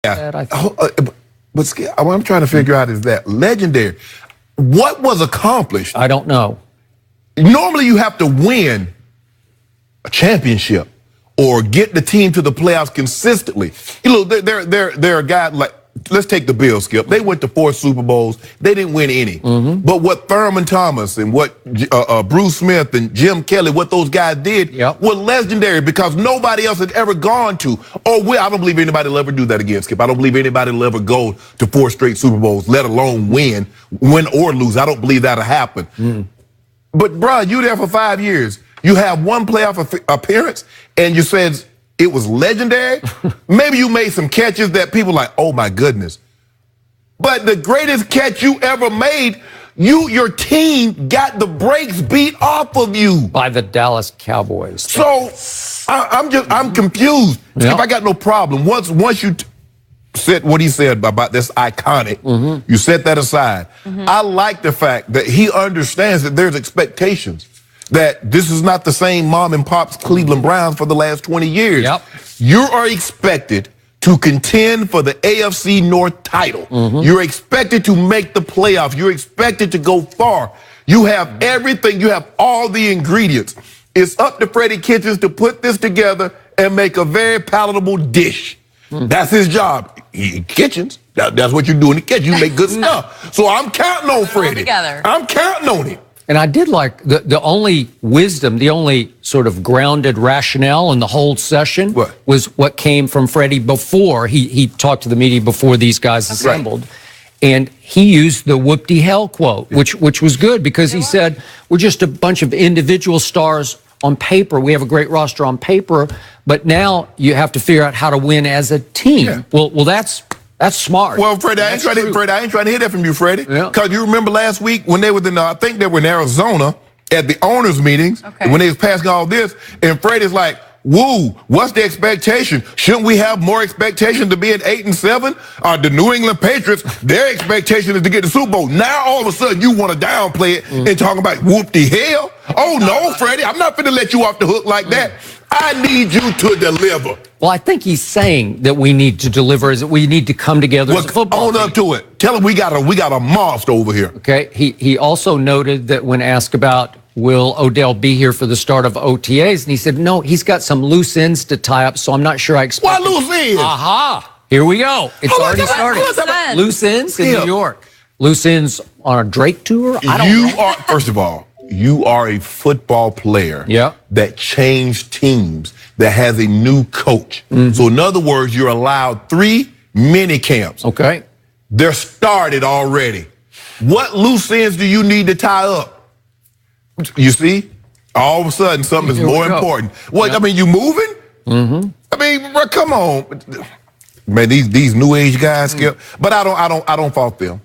I think. But what I'm trying to figure out is that legendary. What was accomplished? I don't know. Normally, you have to win a championship or get the team to the playoffs consistently. You know, there are guys like, let's take the Bills, Skip. They went to 4 Super Bowls. They didn't win any. But what Thurman Thomas and what Bruce Smith and Jim Kelly, what those guys did were legendary because nobody else had ever gone to. I don't believe anybody will ever do that again, Skip. I don't believe anybody will ever go to 4 straight Super Bowls, let alone win or lose. I don't believe that'll happen. But, bro, you there for 5 years. You have one playoff appearance, and you said it was legendary. Maybe you made some catches that people like, oh, my goodness. But the greatest catch you ever made, your team got the brakes beat off of you. By the Dallas Cowboys. So I'm confused. Skip, I got no problem. Once you said what he said about this iconic, you set that aside. I like the fact that he understands that there's expectations, that this is not the same mom and pop's Cleveland Browns for the last 20 years. You are expected to contend for the AFC North title. You're expected to make the playoffs. You're expected to go far. You have everything. You have all the ingredients. It's up to Freddie Kitchens to put this together and make a very palatable dish. That's his job. Kitchens. That's what you do in the kitchen. You make good stuff. So I'm counting on Freddie. I'm counting on him. And I did like the only wisdom, the only sort of grounded rationale in the whole session was what came from Freddie before he talked to the media before these guys assembled. And he used the whoop-de-hell quote, which was good because he said, we're just a bunch of individual stars on paper. We have a great roster on paper, but now you have to figure out how to win as a team. Well, that's smart. Well, Freddie, I ain't trying to hear that from you, Freddie. Because you remember last week when they were I think they were in Arizona at the owners' meetings, when they was passing all this, and Freddie's like, woo, what's the expectation? Shouldn't we have more expectation to be at 8-7? The New England Patriots, their expectation is to get the Super Bowl. Now, all of a sudden, you want to downplay it and talk about whoop-de-hell? Oh, no, Freddie, I'm not going to let you off the hook like that. I need you to deliver. Well, I think he's saying that we need to deliver, is that we need to come together as a football team. Own up to it. Tell him we got a monster over here. Okay. He also noted that when asked about will Odell be here for the start of OTAs, and he said, no, he's got some loose ends to tie up, so I'm not sure I expect. What loose ends? Aha. Here we go. It's already started. Loose ends in New York. Loose ends on a Drake tour? I don't know. First of all, you are a football player that changed teams, that has a new coach. So in other words, you're allowed 3 mini camps. Okay. They're started already. What loose ends do you need to tie up? You see, all of a sudden something is more important. What, I mean, you moving? I mean, bro, come on. Man, these new age guys, Skip. But I don't fault them.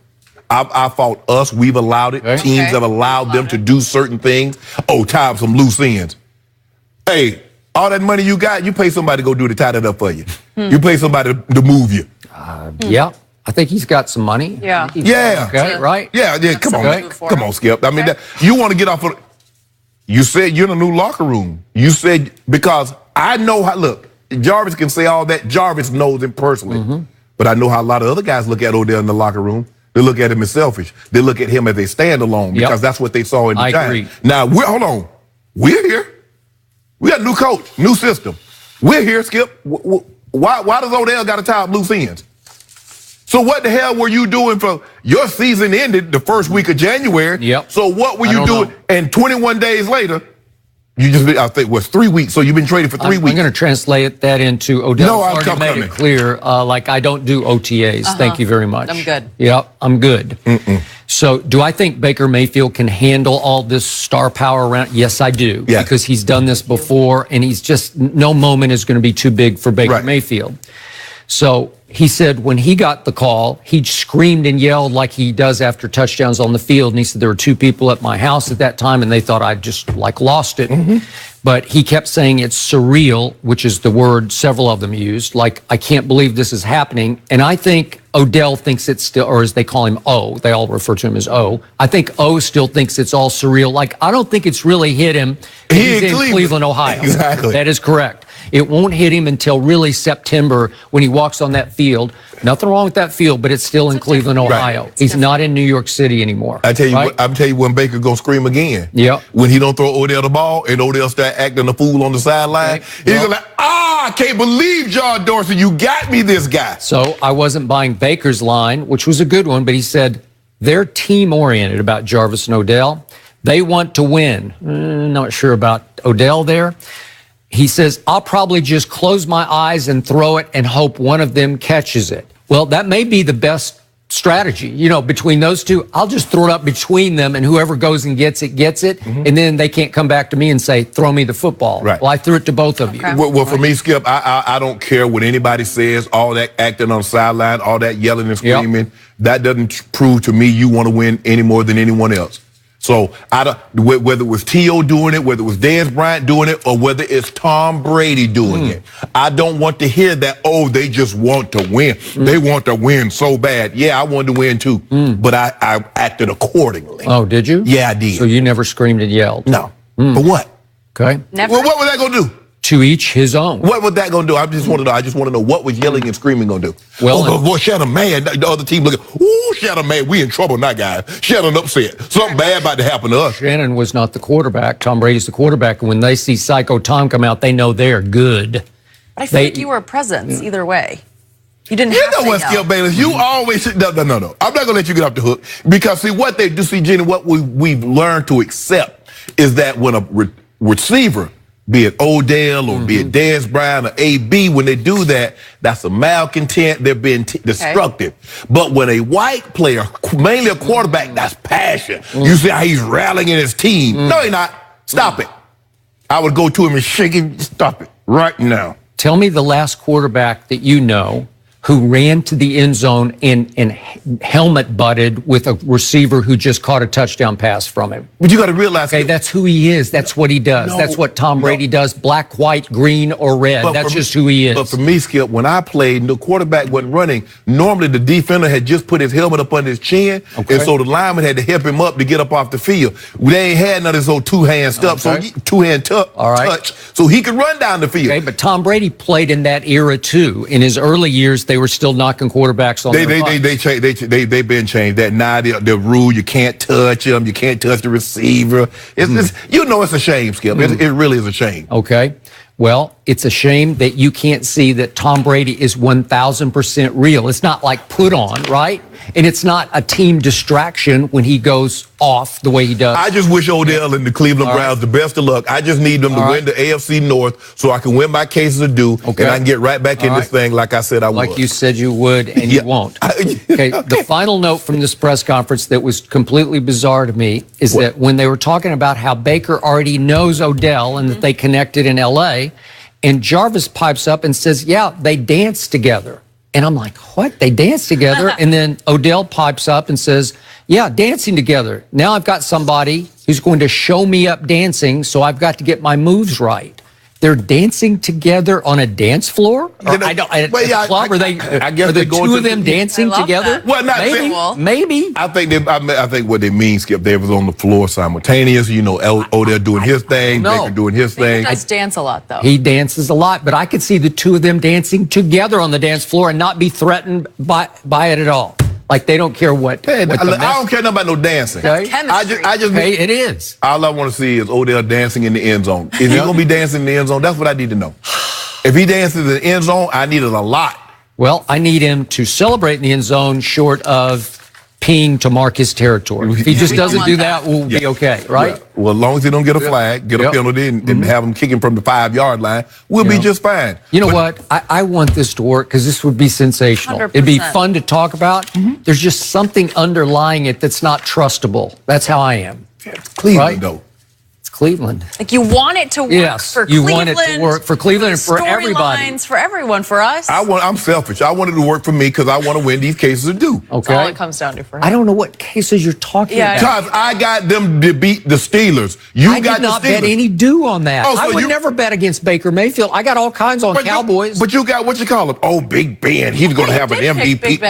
I fault us. We've allowed it. Teams have allowed them to do certain things. Oh, tie up some loose ends. Hey, all that money you got, you pay somebody to go do to tie that up for you. You pay somebody to move you. Yeah. I think he's got some money. Okay, right? Yeah, come on, man. Come on, Skip. I mean, you want to get off of. You said you're in a new locker room. You said, because I know how, look, Jarvis can say all that. Jarvis knows him personally. But I know how a lot of other guys look at Odell in the locker room. They look at him as selfish. They look at him as a standalone because that's what they saw in the Giants. Now, hold on. We're here. We got a new coach, new system. We're here, Skip. Why does Odell got to tie up loose ends? So what the hell were you doing for your season ended the first week of January? So what were you doing? And 21 days later, you just, I think, was 3 weeks. So you've been traded for 3 weeks. I'm going to translate that into Odell. Already made it clear, like I don't do OTAs. Thank you very much. I'm good. Yep, I'm good. So do I think Baker Mayfield can handle all this star power around? Yes, I do. Because he's done this before, and he's just, no moment is going to be too big for Baker Mayfield. So he said when he got the call, he screamed and yelled like he does after touchdowns on the field. And he said there were 2 people at my house at that time, and they thought I just like lost it. But he kept saying it's surreal, which is the word several of them used. Like, I can't believe this is happening. And I think Odell thinks it's still, or as they call him, O. They all refer to him as O. I think O still thinks it's all surreal. Like, I don't think it's really hit him. He's in Cleveland, Ohio. Exactly. That is correct. It won't hit him until really September when he walks on that field. Nothing wrong with that field, but it's still in Cleveland, Ohio. Right. He's not in New York City anymore. I tell you, I'm tell you when Baker gonna scream again. Yeah. When he don't throw Odell the ball and Odell start acting a fool on the sideline, he's gonna like, I can't believe John Dorsey, you got me this guy. So I wasn't buying Baker's line, which was a good one, but he said they're team-oriented about Jarvis and Odell. They want to win. Not sure about Odell there. He says, I'll probably just close my eyes and throw it and hope one of them catches it. Well, that may be the best strategy. You know, between those two, I'll just throw it up between them, and whoever goes and gets it, and then they can't come back to me and say, throw me the football. Right. Well, I threw it to both of you. Well, for me, Skip, I don't care what anybody says, all that acting on the sideline, all that yelling and screaming, that doesn't prove to me you want to win any more than anyone else. So whether it was T.O. doing it, whether it was Dez Bryant doing it, or whether it's Tom Brady doing it, I don't want to hear that, oh, they just want to win. They want to win so bad. Yeah, I wanted to win too, but I acted accordingly. Oh, did you? Yeah, I did. So you never screamed and yelled? No. For what? Okay. Never. Well, what was that going to do? To each his own. What was that going to do? I just want to know what was yelling and screaming going to do. Well, boy, Shannon mad. The other team looking, ooh, Shannon mad. We in trouble now, guys. Shannon upset. Something bad about to happen to us. Shannon was not the quarterback. Tom Brady's the quarterback. And when they see Psycho Tom come out, they know they're good. But I feel like you were a presence either way. You didn't have to You know what, Skip Bayless? You always no. I'm not going to let you get off the hook. Because, see, what they do, see, Jenny, what we've learned to accept is that when a receiver, be it Odell or be it Dez Bryant or AB, when they do that, that's a malcontent. They're being destructive. But when a white player, mainly a quarterback, that's passion. You see how he's rallying his team. No, he's not. Stop it. I would go to him and shake him. Stop it right now. Tell me the last quarterback that you know who ran to the end zone and helmet butted with a receiver who just caught a touchdown pass from him. But you got to realize, okay, that's who he is. That's what he does. That's what Tom Brady does. Black, white, green, or red. That's just who he is. But for me, Skip, when I played, the quarterback wasn't running. Normally, the defender had just put his helmet up under his chin, and so the lineman had to help him up to get up off the field. They ain't had none of this old two-hand stuff, so two-hand touch, so he could run down the field. Okay, but Tom Brady played in that era too. In his early years, they were still knocking quarterbacks on their butts. They've been changed. That now the rule, you can't touch them, you can't touch the receiver. It's it's a shame, Skip. It really is a shame. Okay. Well, it's a shame that you can't see that Tom Brady is 1,000% real. It's not like put on, right? And it's not a team distraction when he goes off the way he does. I just wish Odell and the Cleveland Browns the best of luck. I just need them to win the AFC North so I can win my cases of due, and I can get right back in this thing like I said I would. Like you said you would, and you won't. Okay. The final note from this press conference that was completely bizarre to me is that when they were talking about how Baker already knows Odell and that they connected in L.A., and Jarvis pipes up and says, yeah, they danced together. And I'm like, what? They dance together? And then Odell pipes up and says, yeah, dancing together. Now I've got somebody who's going to show me up dancing, so I've got to get my moves right. They're dancing together on a dance floor? Or I guess are the two of them dancing together? Well, not maybe. I think what they mean, Skip, they was on the floor simultaneous. You know, Odell doing his thing, Baker doing his thing. He does dance a lot, though. He dances a lot, but I could see the two of them dancing together on the dance floor and not be threatened by it at all. Like they don't care what. I don't care nothing about no dancing. Okay? I just it is. All I want to see is Odell dancing in the end zone. Is he gonna be dancing in the end zone? That's what I need to know. If he dances in the end zone, I need it a lot. Well, I need him to celebrate in the end zone short of peeing to mark his territory. If he just doesn't do that, we'll be okay, right? Yeah. Well, as long as he don't get a flag, get a penalty, and have him kicking from the 5-yard line, we'll be just fine. You know what? I want this to work because this would be sensational. 100%. It'd be fun to talk about. There's just something underlying it that's not trustable. That's how I am. Cleveland, though. It's Cleveland. Like you want it to work for Cleveland. You want it to work for Cleveland and for everybody. Storylines for everyone, for us. I'm selfish. I want it to work for me because I want to win these cases of due. Okay. That's all it comes down to for him. I don't know what cases you're talking about. Because I got them to beat the Steelers. I did not bet any due on that. I would never bet against Baker Mayfield. I got all kinds on Cowboys. But you got, what you call him? Oh, Big Ben. He's going to have an MVP.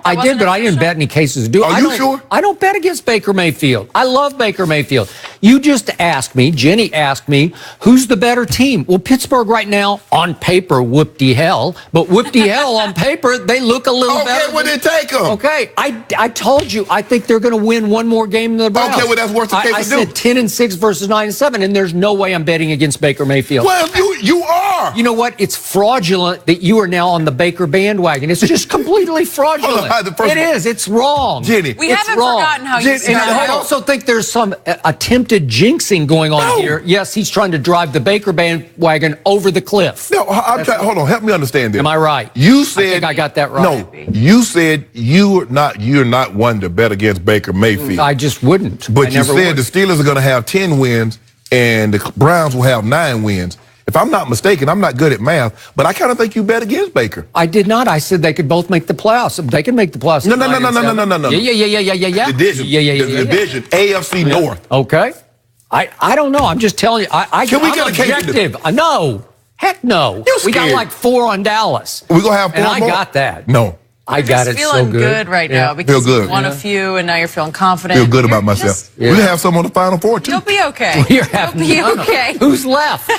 I did, but I didn't bet any cases of due. Are you sure? I don't bet against Baker Mayfield. I love Baker Mayfield. You just asked me, Jenny asked me, who's the better team? Well, Pittsburgh right now, on paper, whoop-de-hell. But whoop-de-hell, on paper, they look a little better. Okay, well, then take them. Okay, I told you, I think they're going to win one more game than the Browns. Okay, well, that's worth the case I to do. said 10-6 versus 9-7, and there's no way I'm betting against Baker Mayfield. Well, you are. You know what? It's fraudulent that you are now on the Baker bandwagon. It's just completely fraudulent. It is. It's wrong. Jenny. We haven't forgotten how you And I also think there's some attempted jinxing going on here. Yes, he's trying to drive the Baker bandwagon over the cliff. No, hold on. Help me understand this. Am I right? You said I think I got that right. No, you said you're not one to bet against Baker Mayfield. I just wouldn't. But you said the Steelers are going to have 10 wins and the Browns will have 9 wins. If I'm not mistaken, I'm not good at math, but I kind of think you bet against Baker. I did not. I said they could both make the playoffs. They can make the playoffs. No. Yeah. Division. Yeah. Division. AFC North. Okay. I don't know. I'm just telling you. I'm objective. No. Heck no. We got like 4 on Dallas. We're going to have 4 more? And more? I got that. No. I got it so feeling good. good right now because feel good. you won a few and now you're feeling confident. Feel good about myself. We're going to have some on the Final Four, too. You'll be okay. You'll be okay. Who's left?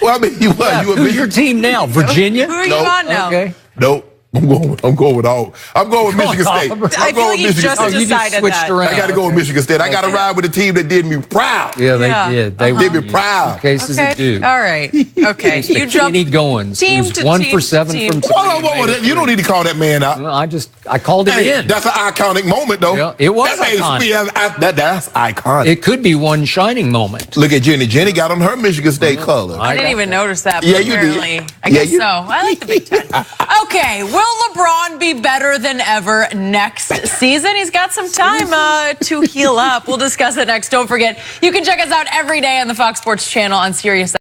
Well, I mean, Who's your team now? Virginia? Who are you on now? Okay. Nope. I'm going with Michigan State. I feel like you just decided switched that. around. I got to go with Michigan State. I got to ride with a team that did me proud. Yeah, they did. They did me proud. Cases of dude. All right. Okay. You jumped. Kenny Goins. Team He was to 1 team for 7 to from team. Hold on. You don't need to call that man out. Well, I called it in. That's an iconic moment, though. Yeah, it was iconic. That's iconic. It could be one shining moment. Look at Jenny. Jenny got on her Michigan State color. I didn't even notice that. Yeah, you did. I guess so. I like the Big Ten. Okay. Will LeBron be better than ever next season? He's got some time to heal up. We'll discuss it next. Don't forget, you can check us out every day on the Fox Sports channel on Sirius.